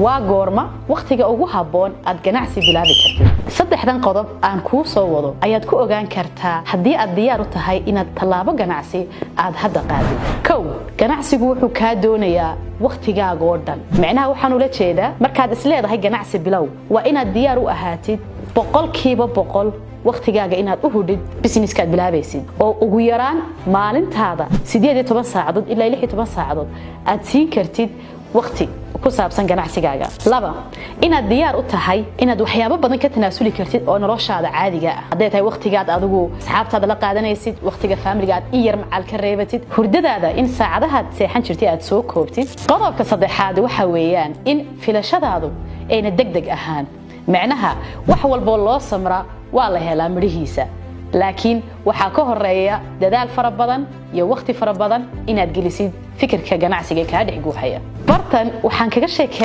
waa goorma waqtiga ugu haboon aad ganacsi bilaabi kartid saddexdan qodob aan ku soo wado ayaad ku ogaan kartaa haddii aad diyaar u tahay inaad talaabo ganacsi aad hadda qaadid kow ganacsigu wuxuu ka doonayaa waqtigaaga oo dhan macnaha waxaan ula jeedaa markaad isleedahay ganacsi bilow waa inaad diyaar u ahaatid boqolkiiba boqol waqtigaaga inaad u hudid businesska aad bilaabaysid oo ugu yaraan maalintaada 18 saacadood ilaa 16 saacadood aad siin kartid waqti ku saabsan ganacsigaaga laba inaad diyaar u tahay inaad waxyaabo badan ka tanaasuli kartid oo noloshaada caadiga ah haday tahay waqtigaad adigu asxaabtaada la qaadanaysid waqtiga family-ga aad iyar macal ka reebatid hurdadaada in saacadaha seexan jirtay aad soo koobtid qodobka saddexaad waxa weeyaan in filashadaadu ayna degdeg ahaan macnaha wax walba loo samra waa la helaa midhiisa laakiin waxa ka horeeya dadaal fara badan iyo waqti fara badan inaad gelisid fikirka ganacsiga ka dhex guuxaya bartan waxaan kaga sheekay